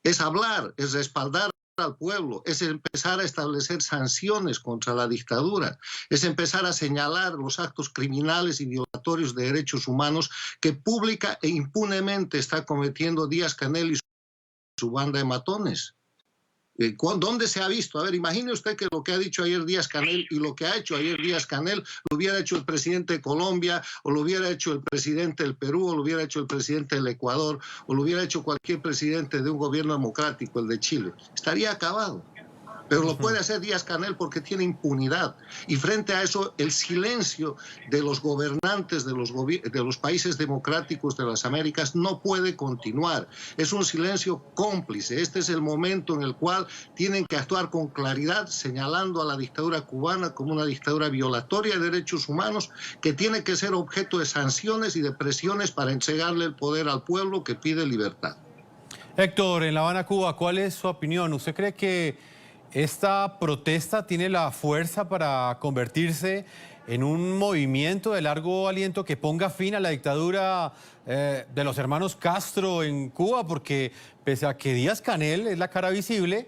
S19: es hablar, es respaldar al pueblo, es empezar a establecer sanciones contra la dictadura, es empezar a señalar los actos criminales y violatorios de derechos humanos que pública e impunemente está cometiendo Díaz-Canel y su banda de matones. ¿Dónde se ha visto? A ver, imagine usted que lo que ha dicho ayer Díaz-Canel y lo que ha hecho ayer Díaz-Canel lo hubiera hecho el presidente de Colombia, o lo hubiera hecho el presidente del Perú, o lo hubiera hecho el presidente del Ecuador, o lo hubiera hecho cualquier presidente de un gobierno democrático, el de Chile. Estaría acabado. Pero lo puede hacer Díaz-Canel porque tiene impunidad. Y frente a eso, el silencio de los gobernantes de los países democráticos de las Américas no puede continuar. Es un silencio cómplice. Este es el momento en el cual tienen que actuar con claridad, señalando a la dictadura cubana como una dictadura violatoria de derechos humanos que tiene que ser objeto de sanciones y de presiones para entregarle el poder al pueblo que pide libertad.
S4: Héctor, en La Habana, Cuba, ¿cuál es su opinión? ¿Usted cree que esta protesta tiene la fuerza para convertirse en un movimiento de largo aliento que ponga fin a la dictadura de los hermanos Castro en Cuba? Porque pese a que Díaz-Canel es la cara visible,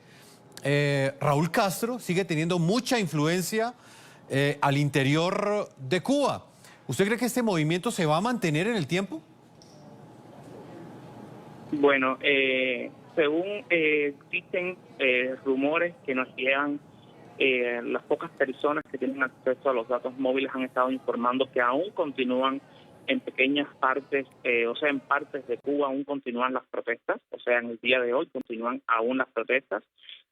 S4: Raúl Castro sigue teniendo mucha influencia al interior de Cuba. ¿Usted cree que este movimiento se va a mantener en el tiempo?
S18: Bueno, según existen rumores que nos llegan, las pocas personas que tienen acceso a los datos móviles han estado informando que aún continúan en pequeñas partes, en partes de Cuba aún continúan las protestas, o sea, en el día de hoy continúan aún las protestas.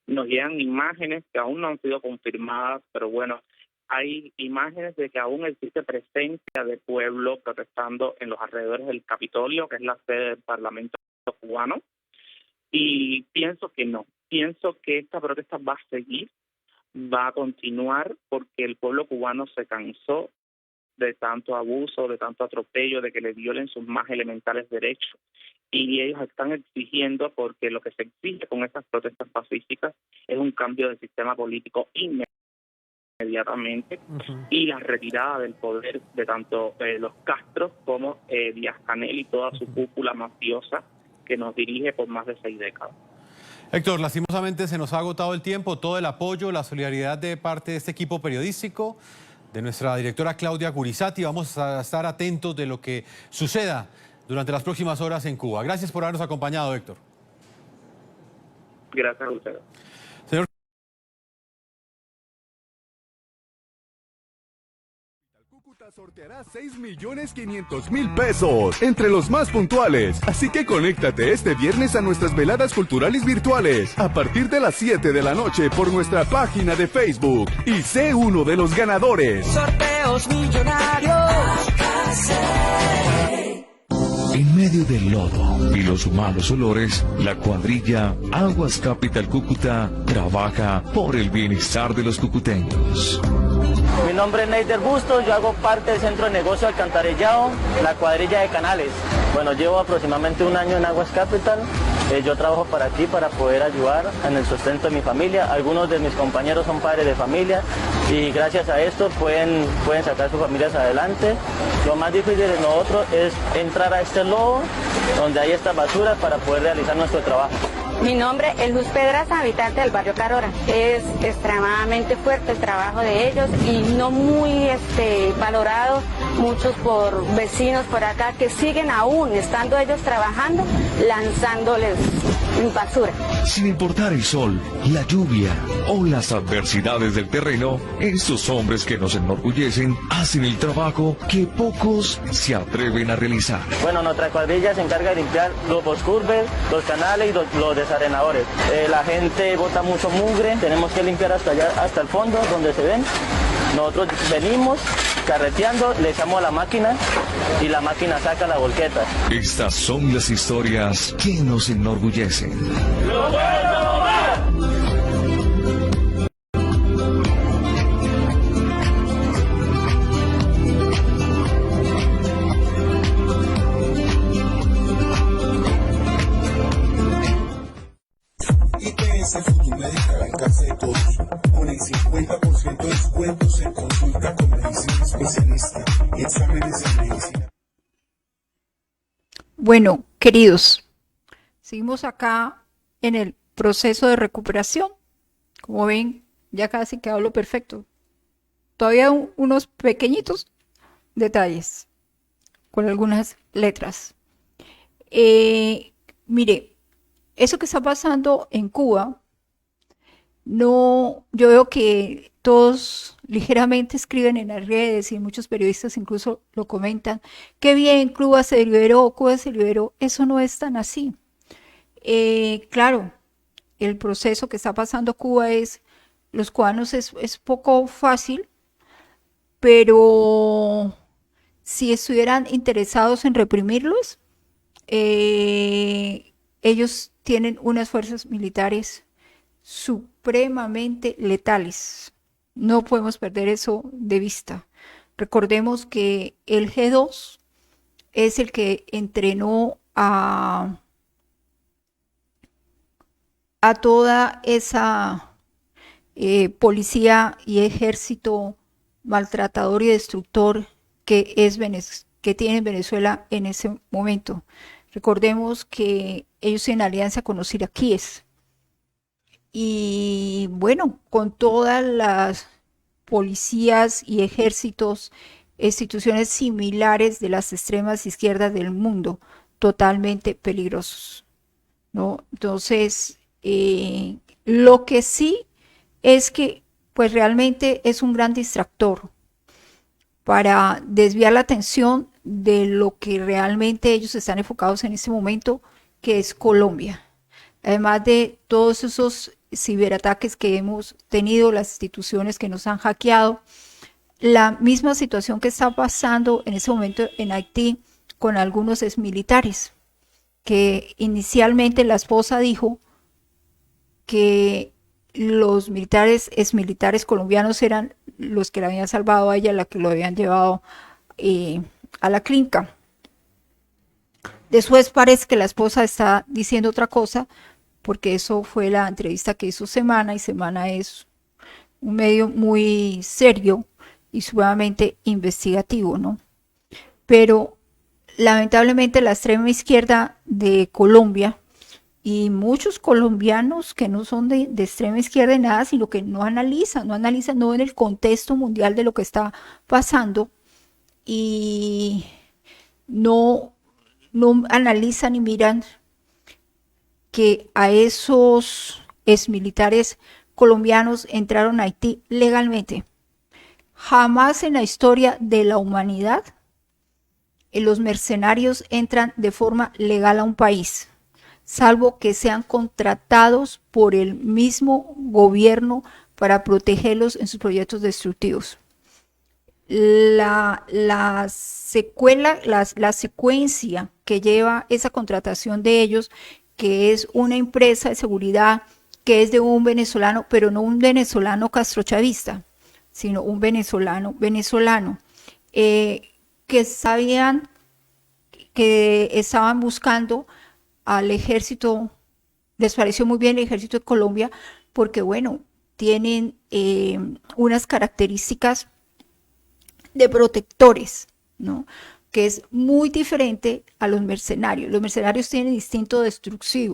S18: Nos llegan imágenes que aún no han sido confirmadas, pero bueno, hay imágenes de que aún existe presencia de pueblo protestando en los alrededores del Capitolio, que es la sede del Parlamento cubano. Y pienso que no, pienso que esta protesta va a seguir, va a continuar, porque el pueblo cubano se cansó de tanto abuso, de tanto atropello, de que le violen sus más elementales derechos. Y ellos están exigiendo, porque lo que se exige con estas protestas pacíficas es un cambio de sistema político inmediatamente y la retirada del poder de tanto los Castros como Díaz-Canel y toda su cúpula mafiosa que nos dirige por más de 6 décadas.
S4: Héctor, lastimosamente se nos ha agotado el tiempo, todo el apoyo, la solidaridad de parte de este equipo periodístico, de nuestra directora Claudia Gurizati. Vamos a estar atentos de lo que suceda durante las próximas horas en Cuba. Gracias por habernos acompañado, Héctor.
S18: Gracias a ustedes.
S4: Señor
S10: sorteará 6.500.000 pesos entre los más puntuales. Así que conéctate este viernes a nuestras veladas culturales virtuales a partir de las 7 de la noche por nuestra página de Facebook y sé uno de los ganadores.
S11: Sorteos millonarios.
S12: En medio del lodo y los malos olores, la cuadrilla Aguas Capital Cúcuta trabaja por el bienestar de los cucuteños.
S13: Mi nombre es Neider Bustos, yo hago parte del Centro de Negocio Alcantarillado, la cuadrilla de Canales. Bueno, llevo aproximadamente un año en Aguas Capital. Yo trabajo para aquí para poder ayudar en el sustento de mi familia. Algunos de mis compañeros son padres de familia y gracias a esto pueden sacar sus familias adelante. Lo más difícil de nosotros es entrar a este lodo donde hay estas basuras para poder realizar nuestro trabajo.
S14: Mi nombre es Luz Pedraza, habitante del barrio Carora. Es extremadamente fuerte el trabajo de ellos y no muy valorado muchos por vecinos por acá que siguen aún, estando ellos trabajando, lanzándoles basura.
S12: Sin importar el sol, la lluvia o las adversidades del terreno, estos hombres que nos enorgullecen hacen el trabajo que pocos se atreven a realizar.
S13: Bueno, nuestra cuadrilla se encarga de limpiar los boscurbes, los canales y los desarenadores. La gente bota mucho mugre, tenemos que limpiar hasta allá, hasta el fondo donde se ven. Nosotros venimos carreteando, le echamos a la máquina y la máquina saca la volqueta.
S12: Estas son las historias que nos enorgullecen.
S15: IPS Futumedical alcance de todos, con el 50% de descuentos en consulta con medicina especialista y exámenes en medicina.
S2: Bueno, queridos, seguimos acá en el proceso de recuperación. Como ven, ya casi que hablo perfecto. Todavía unos pequeñitos detalles con algunas letras. Mire, eso que está pasando en Cuba, yo veo que todos ligeramente escriben en las redes y muchos periodistas incluso lo comentan, qué bien, Cuba se liberó. Eso no es tan así. Claro, el proceso que está pasando Cuba los cubanos es poco fácil, pero si estuvieran interesados en reprimirlos, ellos tienen unas fuerzas militares supremamente letales. No podemos perder eso de vista. Recordemos que el G2 es el que entrenó a toda esa policía y ejército maltratador y destructor que tiene Venezuela en ese momento. Recordemos que ellos tienen alianza con los iraquíes. Y bueno, con todas las policías y ejércitos, instituciones similares de las extremas izquierdas del mundo, totalmente peligrosos, ¿no? Entonces, lo que sí es que pues realmente es un gran distractor para desviar la atención de lo que realmente ellos están enfocados en este momento, que es Colombia. Además de todos esos ciberataques que hemos tenido, las instituciones que nos han hackeado, la misma situación que está pasando en ese momento en Haití con algunos exmilitares, que inicialmente la esposa dijo que los exmilitares colombianos eran los que la habían salvado a ella, la que lo habían llevado a la clínica. Después parece que la esposa está diciendo otra cosa, porque eso fue la entrevista que hizo Semana, y Semana es un medio muy serio y sumamente investigativo, ¿no? Pero lamentablemente la extrema izquierda de Colombia y muchos colombianos que no son de extrema izquierda en nada, sino que no analizan, no ven el contexto mundial de lo que está pasando y no analizan y miran que a esos exmilitares colombianos entraron a Haití legalmente. Jamás en la historia de la humanidad los mercenarios entran de forma legal a un país, salvo que sean contratados por el mismo gobierno para protegerlos en sus proyectos destructivos. la secuencia que lleva esa contratación de ellos, que es una empresa de seguridad que es de un venezolano, pero no un venezolano castrochavista, sino un venezolano, que sabían que estaban buscando al ejército, les pareció muy bien el ejército de Colombia, porque bueno, tienen unas características de protectores, ¿no? Que es muy diferente a los mercenarios. Los mercenarios tienen instinto de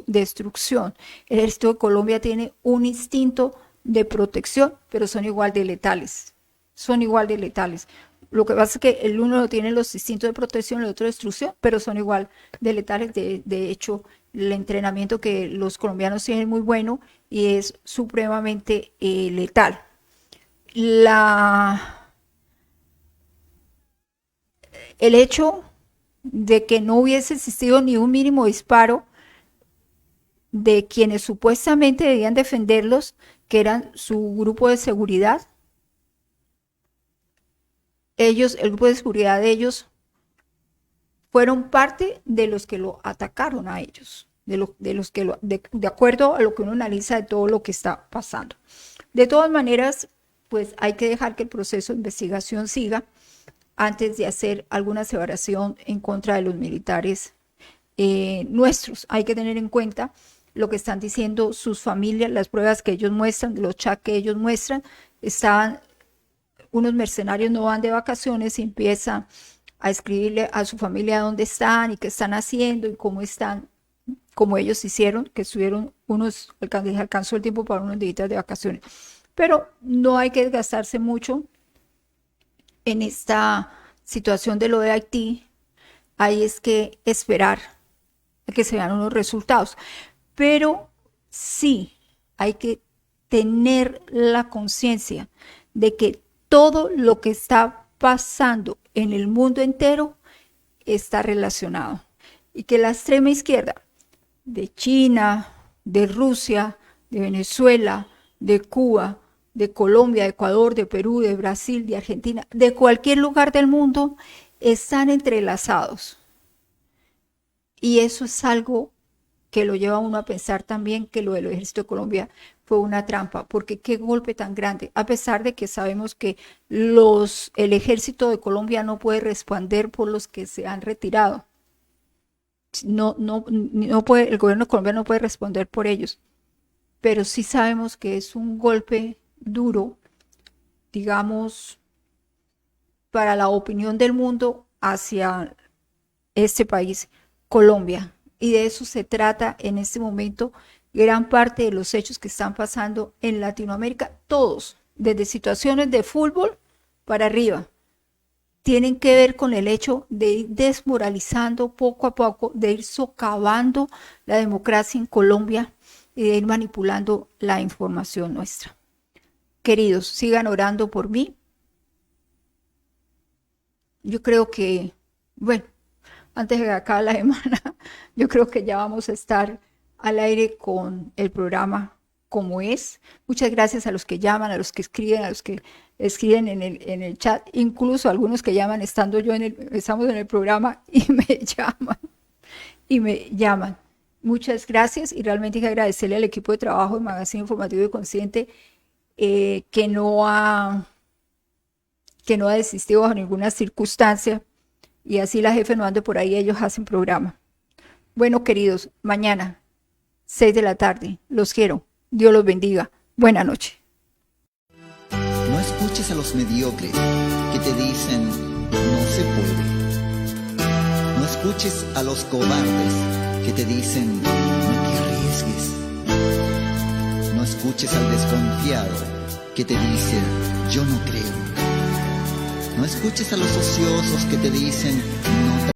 S2: destrucción. El ejército de Colombia tiene un instinto de protección, pero son igual de letales. Lo que pasa es que el uno no tiene los instintos de protección, el otro de destrucción, pero son igual de letales. De hecho, el entrenamiento que los colombianos tienen es muy bueno y es supremamente letal. El hecho de que no hubiese existido ni un mínimo disparo de quienes supuestamente debían defenderlos, que eran su grupo de seguridad, el grupo de seguridad de ellos, fueron parte de los que lo atacaron a ellos, de acuerdo a lo que uno analiza de todo lo que está pasando. De todas maneras, pues hay que dejar que el proceso de investigación siga antes de hacer alguna aseveración en contra de los militares nuestros. Hay que tener en cuenta lo que están diciendo sus familias, las pruebas que ellos muestran, los chats que ellos muestran. Unos mercenarios no van de vacaciones y empiezan a escribirle a su familia dónde están y qué están haciendo y cómo están, como ellos hicieron, que estuvieron alcanzó el tiempo para unos días de vacaciones. Pero no hay que desgastarse mucho en esta situación de lo de Haití. Hay es que esperar a que se vean unos resultados. Pero sí hay que tener la conciencia de que todo lo que está pasando en el mundo entero está relacionado. Y que la extrema izquierda de China, de Rusia, de Venezuela, de Cuba, de Colombia, de Ecuador, de Perú, de Brasil, de Argentina, de cualquier lugar del mundo, están entrelazados. Y eso es algo que lo lleva a uno a pensar también que lo del ejército de Colombia fue una trampa, porque qué golpe tan grande, a pesar de que sabemos que el ejército de Colombia no puede responder por los que se han retirado. No puede, el gobierno de Colombia no puede responder por ellos, pero sí sabemos que es un golpe duro, digamos, para la opinión del mundo hacia este país, Colombia. Y de eso se trata en este momento gran parte de los hechos que están pasando en Latinoamérica, todos, desde situaciones de fútbol para arriba, tienen que ver con el hecho de ir desmoralizando poco a poco, de ir socavando la democracia en Colombia y de ir manipulando la información nuestra. Queridos, sigan orando por mí. Yo creo que, bueno, antes de que acabe la semana, yo creo que ya vamos a estar al aire con el programa como es. Muchas gracias a los que llaman, a los que escriben, a los que escriben en el chat, incluso algunos que llaman estamos en el programa y me llaman. Muchas gracias y realmente hay que agradecerle al equipo de trabajo de Magazine Informativo y Consciente que no ha desistido bajo ninguna circunstancia y así la jefe no ande por ahí, ellos hacen programa. Bueno, queridos, mañana 6 de la tarde, los quiero, Dios los bendiga, buena noche.
S1: No escuches a los mediocres que te dicen no se puede. No escuches a los cobardes que te dicen no te arriesgues. No escuches al desconfiado que te dice yo no creo. No escuches a los ociosos que te dicen no